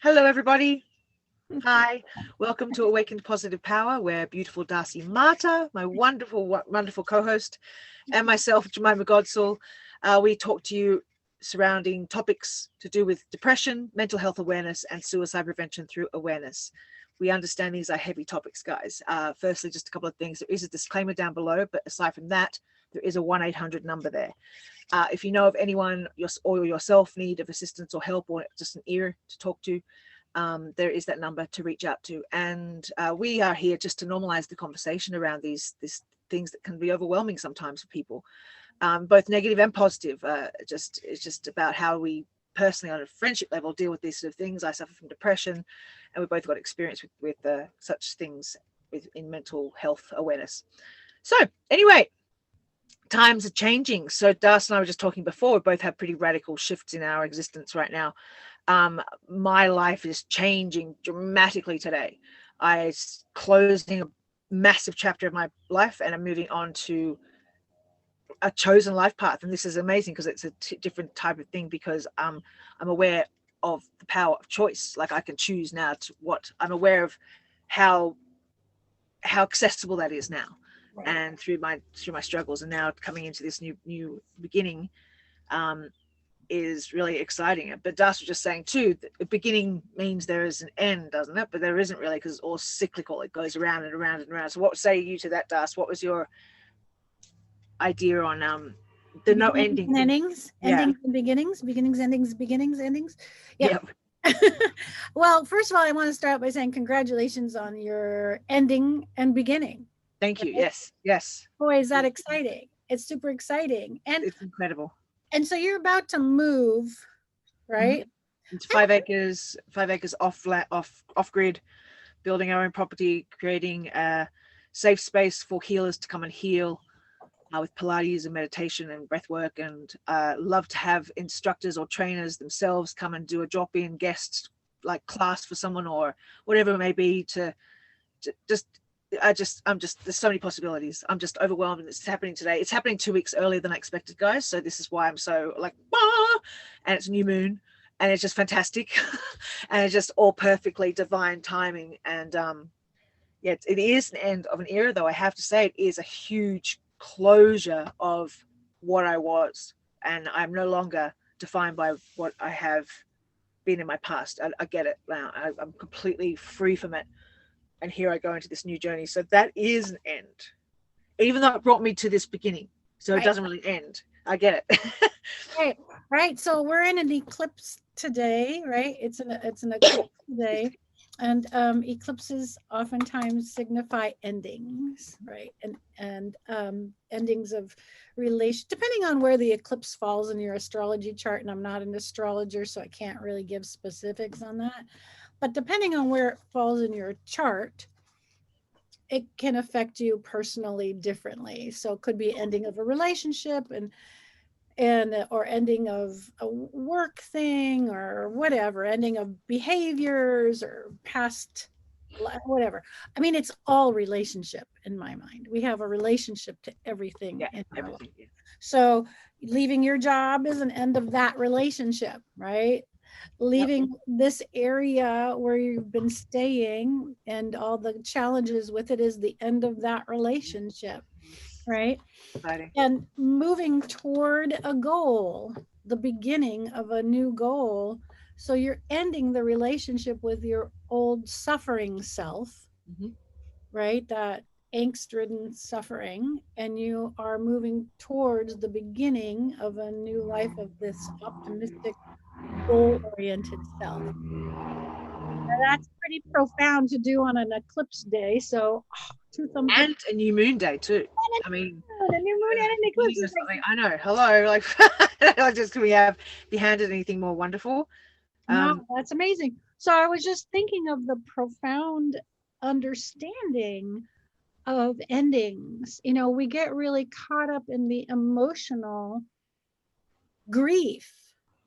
Hello, everybody. Hi. Welcome to Awakened Positive Power, where beautiful Darcy Marta, my wonderful co-host, and myself, Jemima Godsall, we talk to you surrounding topics to do with depression, mental health awareness, and suicide prevention through awareness. We understand these are heavy topics, guys. Firstly, just a couple of things. There is a disclaimer down below, but aside from that, there is a 1-800 number there. If you know of anyone or yourself need of assistance or help or just an ear to talk to, there is that number to reach out to. And we are here just to normalize the conversation around these things that can be overwhelming sometimes for people, both negative and positive. It's just about how we personally on a friendship level deal with these sort of things. I suffer from depression, and we both got experience with such things in mental health awareness. So anyway, times are changing. So Darcy and I were just talking before, we both have pretty radical shifts in our existence right now. My life is changing dramatically today. I'm closing a massive chapter of my life and I'm moving on to a chosen life path. And this is amazing because it's a different type of thing, because I'm aware of the power of choice. Like I can choose now to what I'm aware of, how accessible that is now. Right. And through my struggles, and now coming into this new beginning is really exciting. But Darcy was just saying too, the beginning means there is an end, doesn't it? But there isn't really, because it's all cyclical. It goes around and around and around. So what say you to that, Darcy? What was your idea on the no ending? Endings, endings and beginnings, endings. Yeah. Well, first of all, I want to start by saying congratulations on your ending and beginning. Thank you. Yes. Boy, is that exciting. It's super exciting. And it's incredible. And so you're about to move, right? Mm-hmm. It's 5 acres, 5 acres off grid, building our own property, creating a safe space for healers to come and heal with Pilates and meditation and breath work. And love to have instructors or trainers themselves come and do a drop-in guest like class for someone or whatever it may be I'm just there's so many possibilities. I'm just overwhelmed, and it's happening today. It's happening 2 weeks earlier than I expected, guys. So this is why I'm so like, and it's new moon, and it's just fantastic, and it's just all perfectly divine timing. And it is an end of an era, though I have to say it is a huge closure of what I was, and I'm no longer defined by what I have been in my past. I get it now. I'm completely free from it. And here I go into this new journey. So that is an end, even though it brought me to this beginning. So it doesn't really end. I get it. Right. So we're in an eclipse today, right? It's an eclipse today. And eclipses oftentimes signify endings, right? And endings of relation, depending on where the eclipse falls in your astrology chart. And I'm not an astrologer, so I can't really give specifics on that. But depending on where it falls in your chart, it can affect you personally differently. So it could be ending of a relationship or ending of a work thing or whatever, ending of behaviors or past whatever. I mean, it's all relationship in my mind. We have a relationship to everything. Everything. So leaving your job is an end of that relationship, right? Leaving this area where you've been staying and all the challenges with it is the end of that relationship, right? Exciting. And moving toward a goal, the beginning of a new goal. So you're ending the relationship with your old suffering self, right? That angst-ridden suffering, and you are moving towards the beginning of a new life of this optimistic, goal-oriented self. Now that's pretty profound to do on an eclipse day. So, and a new moon day too. I mean, a new moon and an eclipse. I know. Hello, like, just can we be handed anything more wonderful? No, that's amazing. So I was just thinking of the profound understanding of endings. You know, we get really caught up in the emotional grief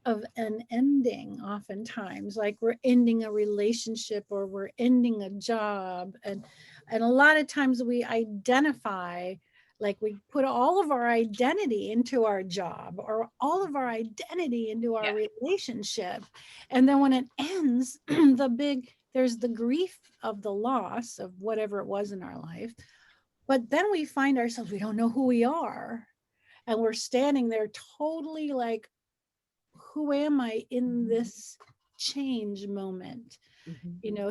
of an ending oftentimes, like we're ending a relationship or we're ending a job, and a lot of times we identify Like we put all of our identity into our job or all of our identity into our relationship. And then when it ends, there's the grief of the loss of whatever it was in our life. But then we find ourselves, we don't know who we are. And we're standing there totally like, who am I in this change moment?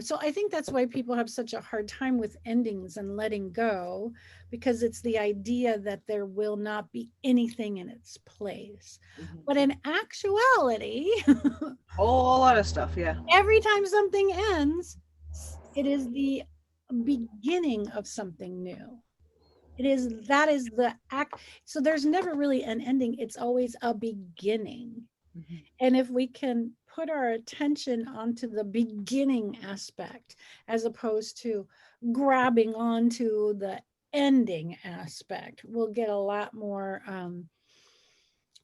So I think that's why people have such a hard time with endings and letting go, because it's the idea that there will not be anything in its place. But in actuality, a lot of stuff. Every time something ends, it is the beginning of something new. That is the act. So there's never really an ending. It's always a beginning. And if we can put our attention onto the beginning aspect, as opposed to grabbing onto the ending aspect, we'll get a lot more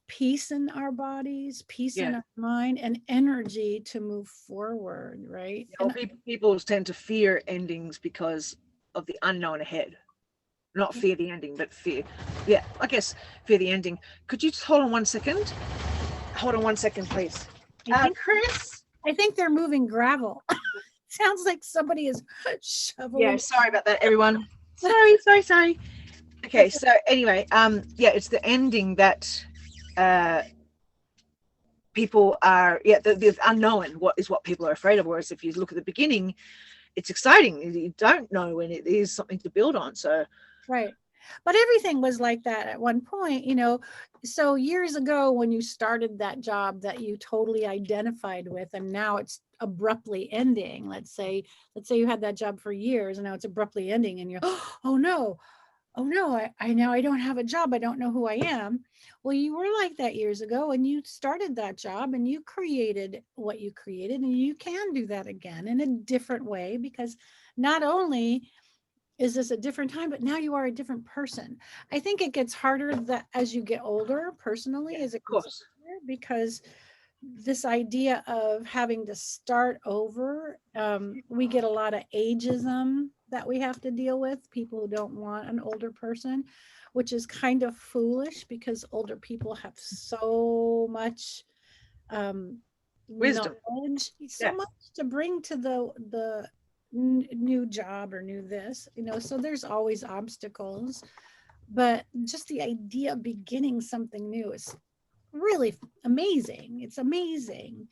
peace in our bodies, peace in our mind, and energy to move forward, right? People tend to fear endings because of the unknown ahead. Not fear the ending, but fear. Yeah, I guess fear the ending. Could you just hold on 1 second? Hold on 1 second, please. Chris? I think they're moving gravel. Sounds like somebody is shoveling. Yeah, sorry about that, everyone. Sorry. Okay, so anyway, it's the ending that people are, the unknown, what people are afraid of. Whereas if you look at the beginning, it's exciting. You don't know when it is something to build on. So right. But everything was like that at one point, so years ago when you started that job that you totally identified with, and now it's abruptly ending. Let's say you had that job for years and now it's abruptly ending, and you're, oh no, I now I don't have a job. I don't know who I am. Well, you were like that years ago, and you started that job and you created what you created, and you can do that again in a different way, because not only is this a different time, but now you are a different person. I think it gets harder that as you get older, personally, as it gets older, because this idea of having to start over, we get a lot of ageism that we have to deal with. People who don't want an older person, which is kind of foolish, because older people have so much wisdom, knowledge, so much to bring to the new job or new this, so there's always obstacles. But just the idea of beginning something new is really amazing. It's amazing.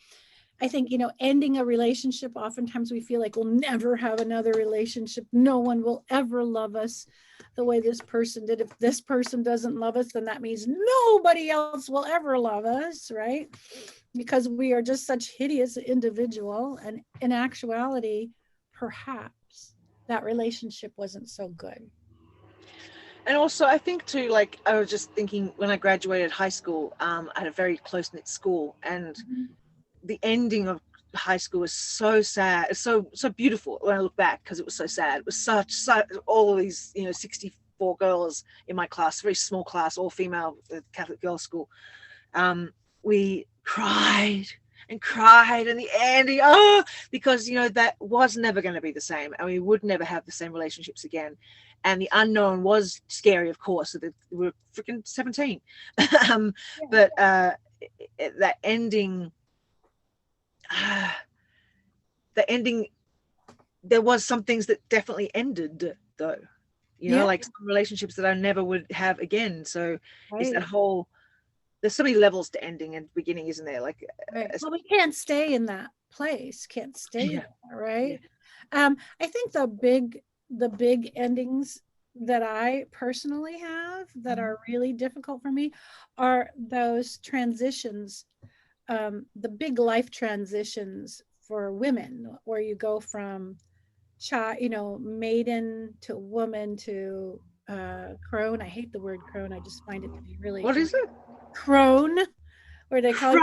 I think, ending a relationship, oftentimes we feel like we'll never have another relationship. No one will ever love us the way this person did. If this person doesn't love us, then that means nobody else will ever love us, right? Because we are just such hideous individual. And in actuality, perhaps that relationship wasn't so good. And also, I think too, like, I was just thinking, when I graduated high school, I had a very close-knit school, and the ending of high school was so sad. It's so beautiful when I look back, because it was so sad. It was such all of these 64 girls in my class, very small class, all female, Catholic girls' school. We cried and cried in the ending, because that was never going to be the same, and we would never have the same relationships again. And the unknown was scary, of course. So we were freaking 17. But that ending, there was some things that definitely ended, though. Like some relationships that I never would have again. So it's that whole, there's so many levels to ending and beginning, isn't there? Like, well, we can't stay in that place. Can't stay there, right? I think the big endings that I personally have that are really difficult for me are those transitions, the big life transitions for women, where you go from maiden to woman to crone. I hate the word crone. I just find it to be really. What is it? Crone. Or they call it.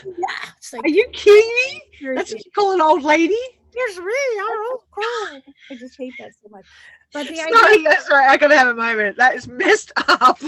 Yeah. It's like, are you kidding me? That's what you call an old lady? Here's really our old crone. I just hate that so much. But the idea, that's right. I gotta have a moment. That is messed up.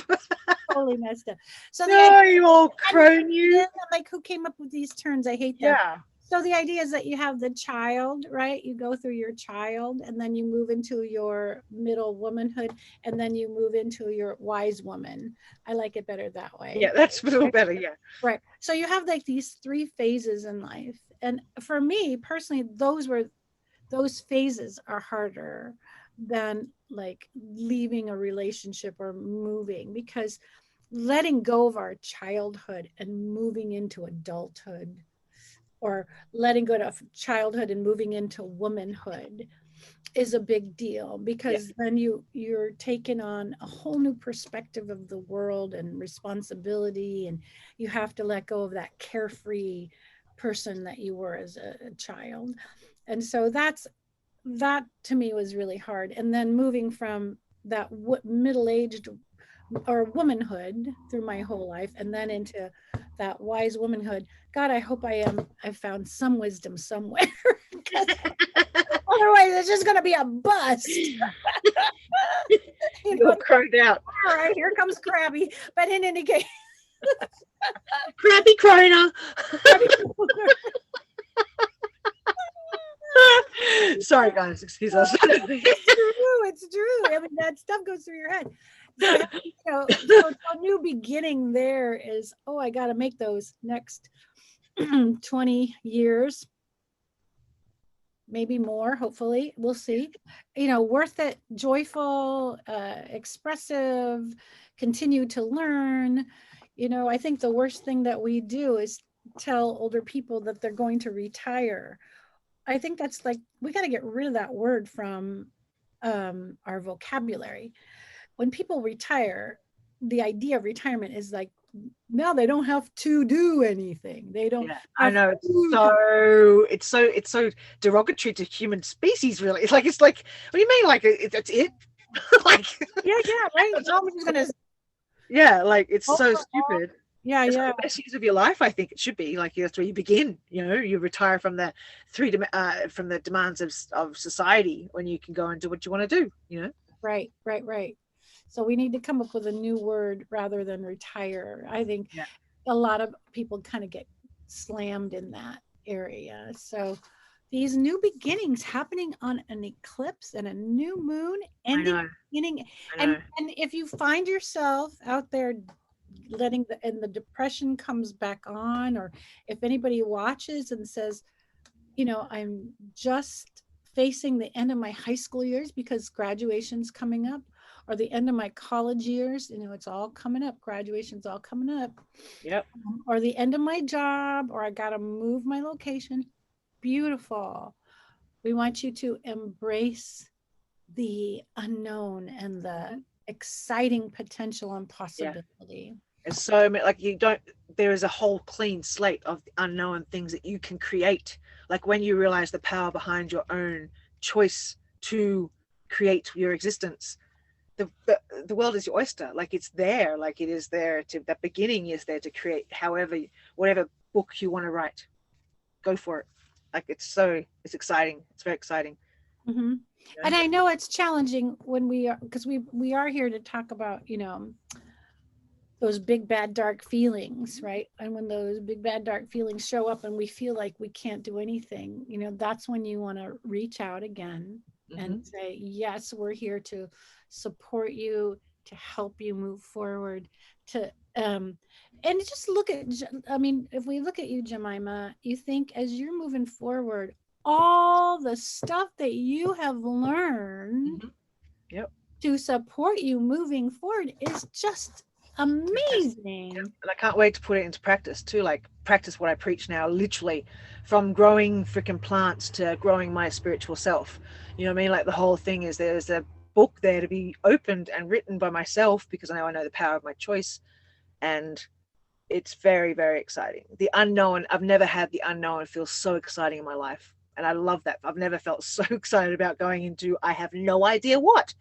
Totally messed up. So no, you old crone, you. Like, who came up with these terms? I hate that. Yeah. So the idea is that you have the child, right? You go through your child, and then you move into your middle womanhood, and then you move into your wise woman. I like it better that way. Yeah, that's a little better. Yeah. Right. So you have like these three phases in life. And for me personally, those phases are harder than like leaving a relationship or moving, because letting go of our childhood and moving into adulthood, or letting go of childhood and moving into womanhood, is a big deal, because then you're taking on a whole new perspective of the world and responsibility, and you have to let go of that carefree person that you were as a child. And so that to me was really hard. And then moving from that middle-aged or womanhood through my whole life, and then into that wise womanhood. God, I hope I found some wisdom somewhere. Otherwise, it's just going to be a bust. You're crowned out. All right, here comes Crabby. But in any case, Crabby Croner. Sorry, guys. Excuse us. It's true. I mean, that stuff goes through your head. So a new beginning there is, I got to make those next 20 years, maybe more, hopefully. We'll see. Worth it, joyful, expressive, continue to learn. I think the worst thing that we do is tell older people that they're going to retire. I think that's like, we got to get rid of that word from our vocabulary. When people retire, the idea of retirement is like, now they don't have to do anything. They don't. Yeah, I know. It's so derogatory to human species. Really, it's like, what do you mean? Like, that's it? Like, yeah, right. Nobody's gonna. Yeah, like, it's so stupid. Yeah, it's the best years of your life. I think it should be like, that's where you begin. You retire from the from the demands of society, when you can go and do what you want to do. Right. So we need to come up with a new word rather than retire. I think a lot of people kind of get slammed in that area. So these new beginnings happening on an eclipse and a new moon, ending, beginning. And if you find yourself out there letting the depression comes back on, or if anybody watches and says, I'm just facing the end of my high school years because graduation's coming up, or the end of my college years, it's all coming up, graduation's all coming up. Yep. Or the end of my job, or I got to move my location. Beautiful. We want you to embrace the unknown and the exciting potential and possibility. It's so, like, there is a whole clean slate of unknown things that you can create. Like, when you realize the power behind your own choice to create your existence, the world is your oyster. Like, it's there. Like, it is there that beginning is there to create whatever book you want to write. Go for it. Like, it's exciting. It's very exciting. Mm-hmm. Yeah. And I know it's challenging when because we are here to talk about, those big, bad, dark feelings, right? And when those big, bad, dark feelings show up and we feel like we can't do anything, that's when you want to reach out again and say, yes, we're here to support you, to help you move forward, and just look at, if we look at you, Jemima, you think as you're moving forward, all the stuff that you have learned to support you moving forward is just amazing. And I can't wait to put it into practice too, like practice what I preach now, literally, from growing freaking plants to growing my spiritual self. You know what I mean? Like, the whole thing is, there's a book there to be opened and written by myself, because I know the power of my choice, and it's very, very exciting. The unknown, I've never had the unknown feel so exciting in my life, and I love that. I've never felt so excited about going into I have no idea what.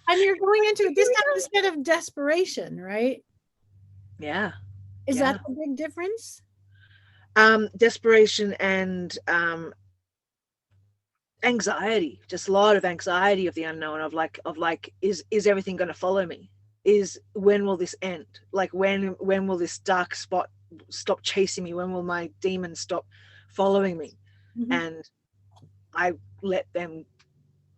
And you're going into it this time instead of desperation, right? Yeah. Is that the big difference? Desperation and anxiety, just a lot of anxiety of the unknown, of like, is everything going to follow me? When will this end? Like, when will this dark spot stop chasing me? When will my demons stop following me. Mhm. And I let them,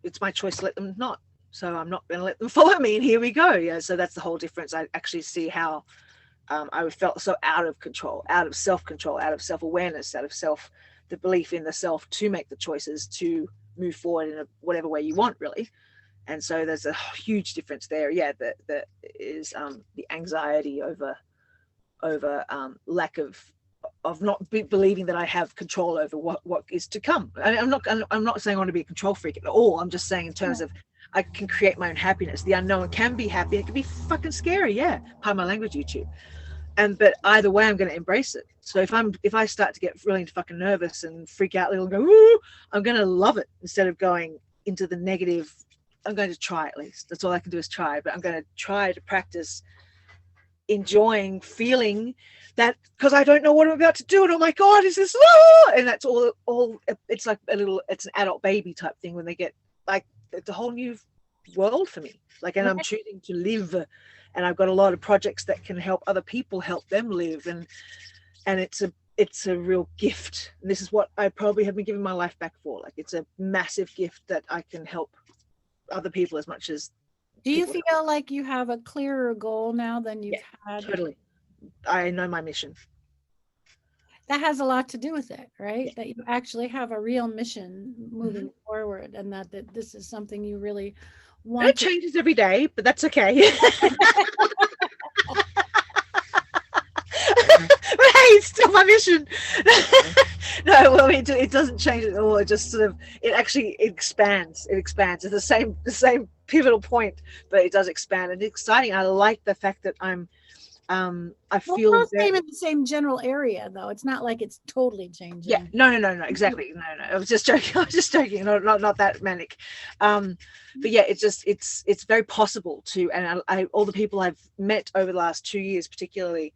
it's my choice to let them not. So I'm not going to let them follow me. And here we go. Yeah. So that's the whole difference. I actually see how I felt so out of control, out of self-control, out of self-awareness, out of the belief in the self to make the choices to move forward in whatever way you want, really. And so there's a huge difference there. Yeah. That is the anxiety over lack of not believing that I have control over what is to come. I'm not saying I want to be a control freak at all. I'm just saying in terms of I can create my own happiness. The unknown can be happy. It can be fucking scary. Yeah. Pardon my language, YouTube. But either way, I'm going to embrace it. So if I start to get really fucking nervous and freak out a little and go, ooh, I'm going to love it instead of going into the negative. I'm going to try, at least. That's all I can do is try. But I'm going to try to practice enjoying feeling that, because I don't know what I'm about to do, and oh my god, is this and that's all it's like it's an adult baby type thing when they get like, it's a whole new world for me, like, and I'm choosing to live, and I've got a lot of projects that can help other people, help them live, and it's a real gift. And this is what I probably have been giving my life back for. Like, it's a massive gift that I can help other people as much as. Do you feel like you have a clearer goal now than you've had? Totally. I know my mission. That has a lot to do with it, right? That you actually have a real mission moving forward, and that this is something you really want. It changes every day, but that's okay. But hey, it's still my mission. No, well, it doesn't change at all. It just sort of, it expands. It expands. It's the same pivotal point, but it does expand, and it's exciting. I like the fact that I feel we're in the same general area, though. It's not like it's totally changing. Yeah, no, exactly. No. I was just joking. Not that manic. But yeah, it's very possible to, and I all the people I've met over the last 2 years, particularly,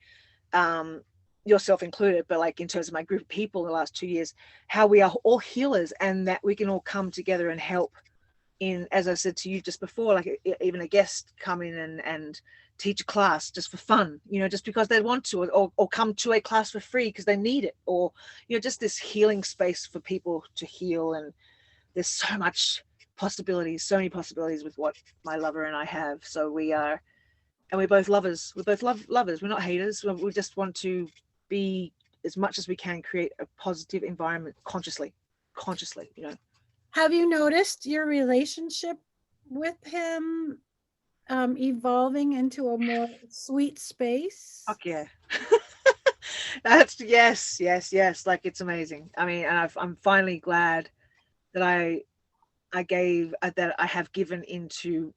yourself included, but like in terms of my group of people in the last 2 years, how we are all healers, and that we can all come together and help in, as I said to you just before, like even a guest come in and teach a class just for fun, just because they want to, or come to a class for free because they need it, or, just this healing space for people to heal. And there's so many possibilities with what my lover and I have. So we're both lovers. We're both lovers. We're not haters. We just want to be, as much as we can, create a positive environment consciously. Have you noticed your relationship with him evolving into a more sweet space? Fuck yeah. That's yes. Like, it's amazing. I mean, and I'm finally glad that I have given into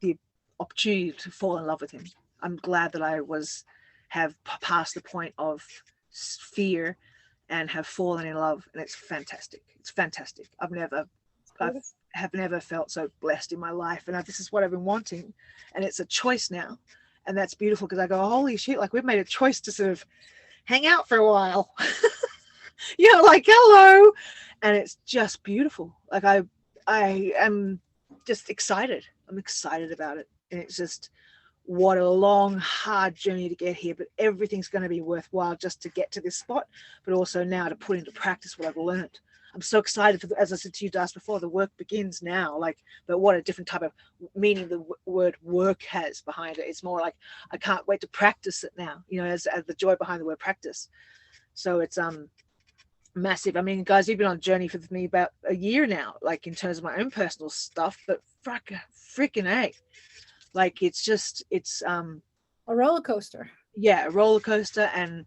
the opportunity to fall in love with him. I'm glad that I have passed the point of fear and have fallen in love, and it's fantastic. I've never felt so blessed in my life, and this is what I've been wanting, and it's a choice now, and that's beautiful, because I go, holy shit, like, we've made a choice to sort of hang out for a while. Like, hello, and it's just beautiful. Like, I am just excited. I'm excited about it, and it's just, what a long, hard journey to get here, but everything's going to be worthwhile just to get to this spot, but also now to put into practice what I've learned. I'm so excited for, as I said to you, Darcy, before, the work begins now. Like, but what a different type of meaning the word work has behind it. It's more like, I can't wait to practice it now, as the joy behind the word practice. So it's massive. I mean, guys, you've been on a journey with me about a year now, like, in terms of my own personal stuff, but freaking A. Like, it's a roller coaster. Yeah, a roller coaster, and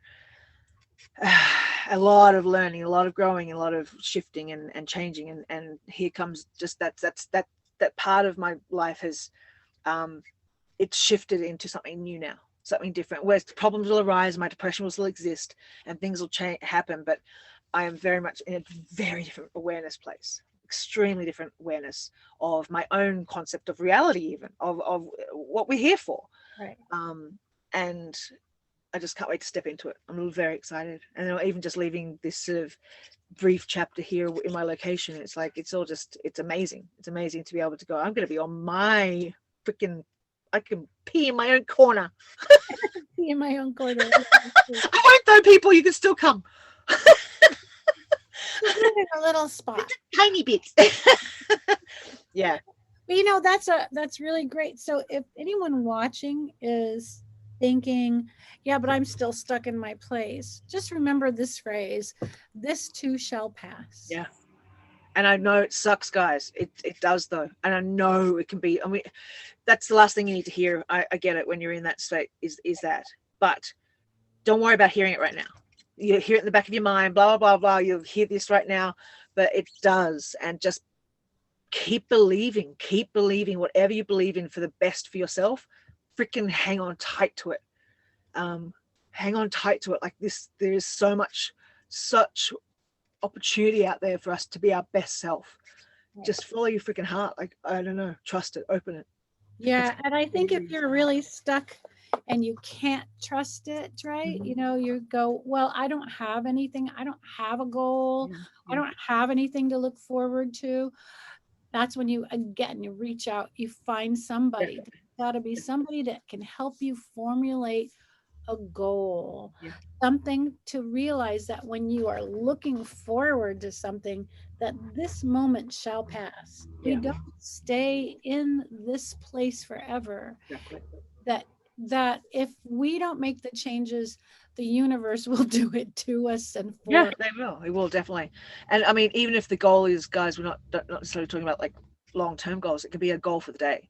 a lot of learning, a lot of growing, a lot of shifting and changing, and here comes just that part of my life has it's shifted into something new now, something different, where the problems will arise, my depression will still exist, and things will happen, but I am very much in a very different awareness place, extremely different awareness of my own concept of reality, even of what we're here for. Right. And I just can't wait to step into it. I'm very excited. And then even just leaving this sort of brief chapter here in my location, it's like, it's amazing. It's amazing to be able to go, I'm going to be on my freaking, I can pee in my own corner. Pee in my own corner. I won't though, people, you can still come. in a little spot. Tiny bits. Yeah. But that's really great. So if anyone watching is thinking, yeah, but I'm still stuck in my place, just remember this phrase, this too shall pass. Yeah. And I know it sucks, guys. It does though. And I know it can be, I mean, that's the last thing you need to hear. I get it when you're in that state is that. But don't worry about hearing it right now. You hear it in the back of your mind, blah, blah, blah, blah. You'll hear this right now, but it does. And just keep believing whatever you believe in for the best for yourself. Freaking hang on tight to it. Hang on tight to it. Like this, there is such opportunity out there for us to be our best self. Just follow your freaking heart. Like, I don't know, trust it, open it. Yeah. And I think if you're really stuck and you can't trust it, right? You go, well, I don't have anything. I don't have a goal. I don't have anything to look forward to. That's when you reach out, you find somebody. There's got to be somebody that can help you formulate a goal, something to realize that when you are looking forward to something, that this moment shall pass. We don't stay in this place forever. That if we don't make the changes, the universe will do it to us and for us. They will definitely. And I mean, even if the goal is, guys, we're not necessarily talking about like long-term goals. It can be a goal for the day,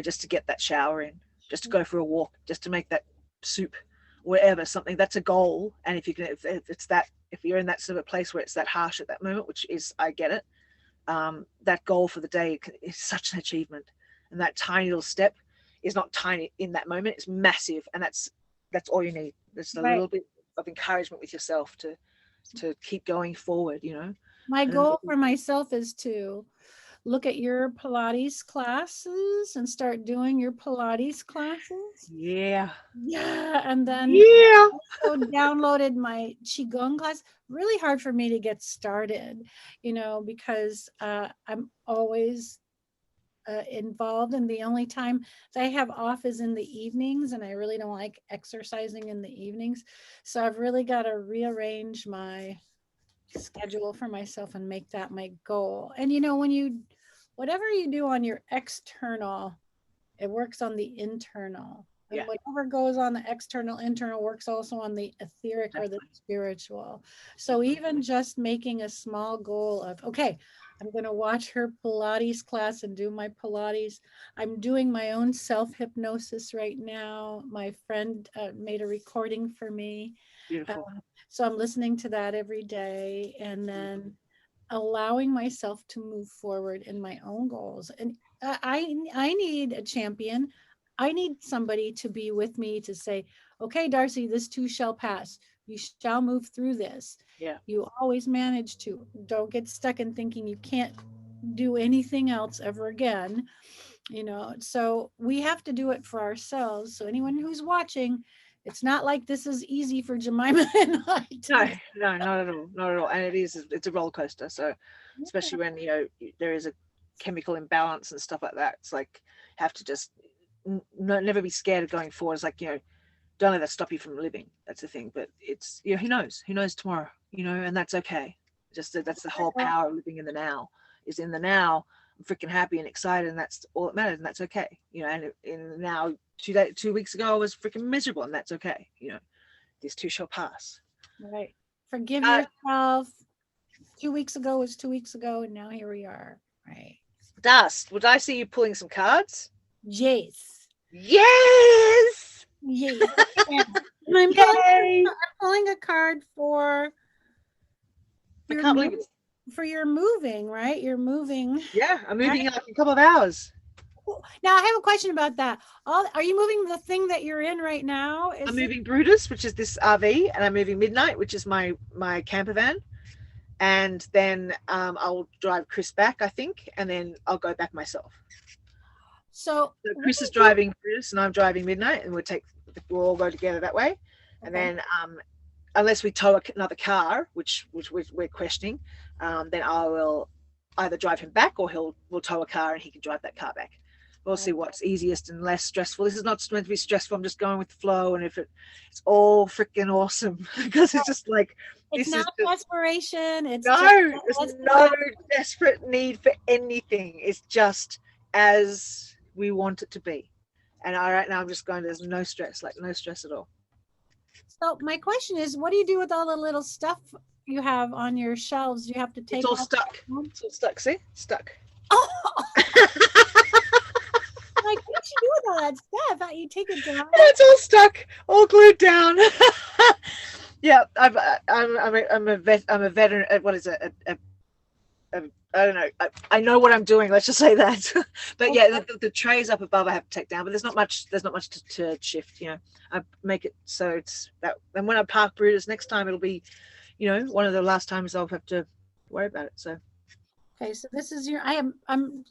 just to get that shower in, just to go for a walk, just to make that soup, whatever, something that's a goal. And if you can, if it's that, if you're in that sort of place where it's that harsh at that moment, which is, I get it, that goal for the day is such an achievement. And that tiny little step is not tiny in that moment, it's massive. And that's all you need. There's a little bit of encouragement with yourself to keep going forward, My goal for myself is to look at your Pilates classes and start doing your Pilates classes. Yeah. And then also downloaded my Qigong class. Really hard for me to get started, because I'm always involved, and the only time that I have off is in the evenings, and I really don't like exercising in the evenings. So I've really got to rearrange my schedule for myself and make that my goal. And whatever you do on your external, it works on the internal. And whatever goes on the external, internal works also on the etheric or the spiritual. So even just making a small goal of, okay, I'm going to watch her Pilates class and do my Pilates. I'm doing my own self-hypnosis right now. My friend made a recording for me. Beautiful. So I'm listening to that every day, and then allowing myself to move forward in my own goals. And I need a champion. I need somebody to be with me to say, okay, Darcy, this too shall pass. You shall move through this. You always manage to. Don't get stuck in thinking you can't do anything else ever again. So we have to do it for ourselves. So anyone who's watching, it's not like this is easy for Jemima and I. No, not at all. And it's a roller coaster. So especially when, there is a chemical imbalance and stuff like that, it's like, have to just never be scared of going forward. It's like, don't let that stop you from living. That's the thing. But it's, who knows tomorrow, and that's okay. Just that's the whole power of living in the now. Is in the now. I'm freaking happy and excited, and that's all that matters, and that's okay. And in the now, 2 weeks ago I was freaking miserable, and that's okay. This too shall pass. Right. Forgive yourself. 2 weeks ago was 2 weeks ago, and now here we are. Right. Dust, would I see you pulling some cards? Yes. Yes. Yes. I'm pulling a card for. I can't believe it. For your moving, right? You're moving. Yeah, I'm moving in like a couple of hours. Now I have a question about that. Are you moving the thing that you're in right now? I'm moving Brutus, which is this RV, and I'm moving Midnight, which is my camper van. And then I'll drive Chris back, I think, and then I'll go back myself. So Chris is driving Brutus, and I'm driving Midnight, and we'll all go together that way. Okay. And then unless we tow another car, which we're questioning, then I will either drive him back, or we'll tow a car and he can drive that car back. we'll see what's easiest and less stressful. This is not meant to be stressful. I'm just going with the flow, and if it's all freaking awesome, because it's just like It's this not is just, desperation. It's no, just there's no desperate need for anything. It's just as we want it to be. And right now I'm just going, there's no stress, like no stress at all. So my question is, what do you do with all the little stuff you have on your shelves? You have to take It's all off stuck. It's all stuck. See? Stuck. Oh, like what you do with all that stuff? You take it down? It's all stuck, all glued down. Yeah, I'm a veteran. What is it? I don't know. I know what I'm doing. Let's just say that. But yeah, the trays up above I have to take down. But there's not much. There's not much to shift. You know, I make it so it's that. And when I park Brutus next time, it'll be, you know, one of the last times I'll have to worry about it. So. Okay, so this is your, I'm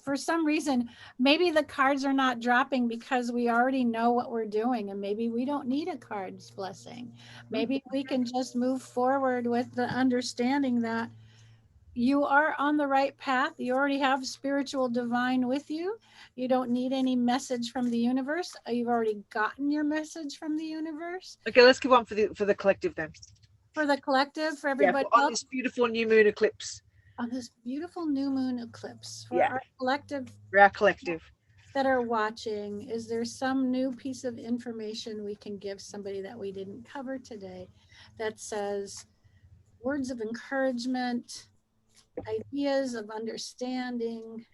for some reason, maybe the cards are not dropping because we already know what we're doing, and maybe we don't need a card's blessing. Maybe we can just move forward with the understanding that you are on the right path. You already have spiritual divine with you. You don't need any message from the universe. You've already gotten your message from the universe. Okay, let's give one for the collective then. For the collective, for everybody on else. this beautiful new moon eclipse. On this beautiful new moon eclipse, for Yeah. our collective. For our collective. That are watching, is there some new piece of information we can give somebody that we didn't cover today that says words of encouragement, ideas of understanding,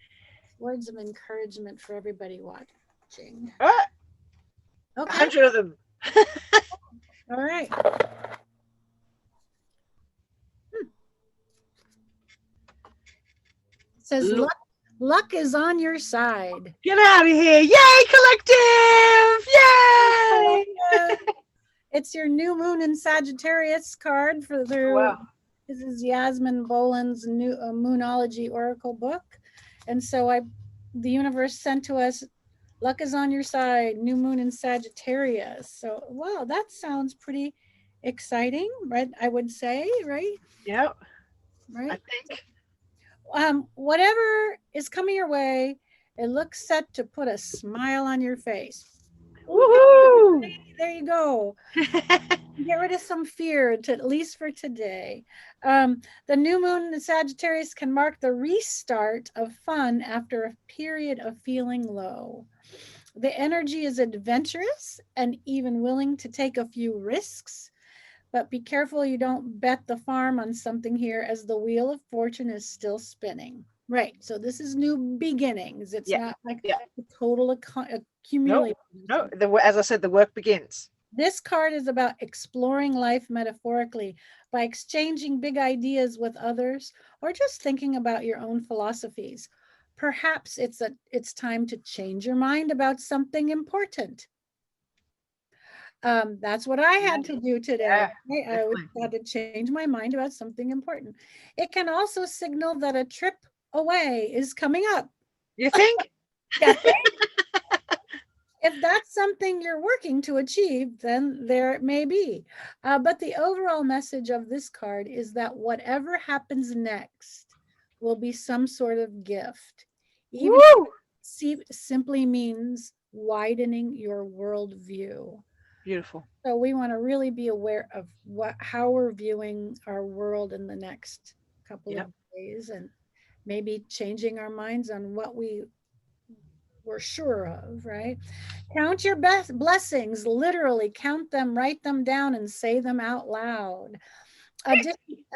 words of encouragement for everybody watching? Ah, Okay. 100 of them. All right. It says luck is on your side. Get out of here. Yay, collective. Yay. It's your new moon in Sagittarius card for the Wow. This is Yasmin Boland's new Moonology Oracle book. And so the universe sent to us, luck is on your side, new moon in Sagittarius. So, wow, that sounds pretty exciting, right? I would say, right? Yeah. Right. I think. Whatever is coming your way, it looks set to put a smile on your face. Woohoo! There you go. Get rid of some fear, at least for today. The new moon in Sagittarius can mark the restart of fun after a period of feeling low. The energy is adventurous and even willing to take a few risks, but be careful you don't bet the farm on something here, as the wheel of fortune is still spinning. Right. So this is new beginnings. It's not like a total accumulation. No, as I said, the work begins. This card is about exploring life metaphorically by exchanging big ideas with others, or just thinking about your own philosophies. Perhaps it's time to change your mind about something important. That's what I had to do today. I had to change my mind about something important. It can also signal that a trip away is coming up. You think? If that's something you're working to achieve, then there it may be. But the overall message of this card is that whatever happens next will be some sort of gift. Even if it simply means widening your worldview. Beautiful. So we want to really be aware of how we're viewing our world in the next couple of days, and maybe changing our minds on what we're sure of, right? Count your best blessings, literally count them, write them down, and say them out loud.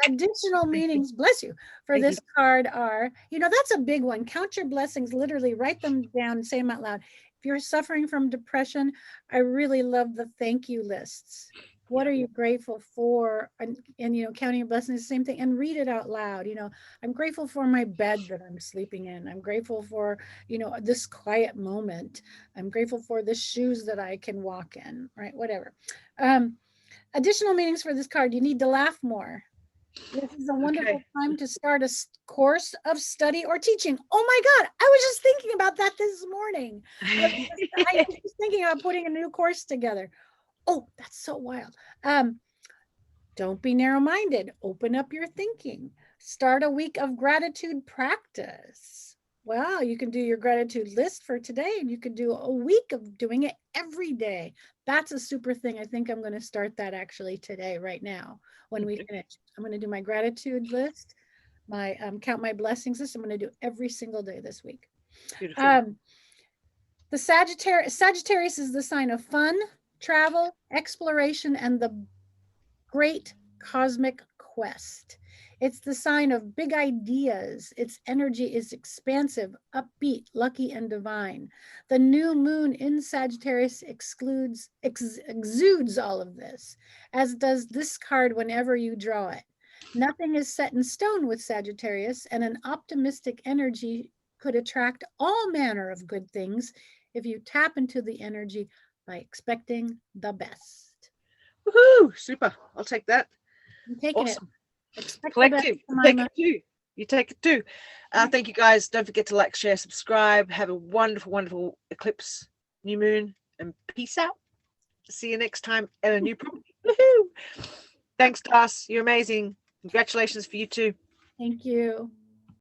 Additional meanings, bless you, for this card are, that's a big one. Count your blessings, literally write them down and say them out loud. If you're suffering from depression, I really love the thank you lists. What are you grateful for? And counting your blessings, the same thing, and read it out loud. I'm grateful for my bed that I'm sleeping in. I'm grateful for, this quiet moment. I'm grateful for the shoes that I can walk in, right? Whatever. Additional meanings for this card: you need to laugh more. This is a wonderful time to start a course of study or teaching. Oh my God, I was just thinking about that this morning. I was just thinking about putting a new course together. Oh, that's so wild. Don't be narrow-minded. Open up your thinking. Start a week of gratitude practice. Wow, you can do your gratitude list for today, and you could do a week of doing it every day. That's a super thing. I think I'm going to start that actually today, right now, when we finish. I'm going to do my gratitude list, my count my blessings list. I'm going to do every single day this week. Beautiful. The Sagittarius is the sign of fun, travel, exploration, and the great cosmic quest. It's the sign of big ideas. Its energy is expansive, upbeat, lucky, and divine. The new moon in Sagittarius exudes all of this, as does this card whenever you draw it. Nothing is set in stone with Sagittarius, and an optimistic energy could attract all manner of good things if you tap into the energy by expecting the best. Woohoo! Super. I'll take that. I'm taking Awesome. it. Expect Collective. the best, Take Jemima. it too. You take it too. Thank you guys. Don't forget to like, share, subscribe. Have a wonderful, wonderful eclipse, new moon, and peace out. See you next time at a new property. Woohoo! Thanks, Darcy. You're amazing. Congratulations for you too. Thank you.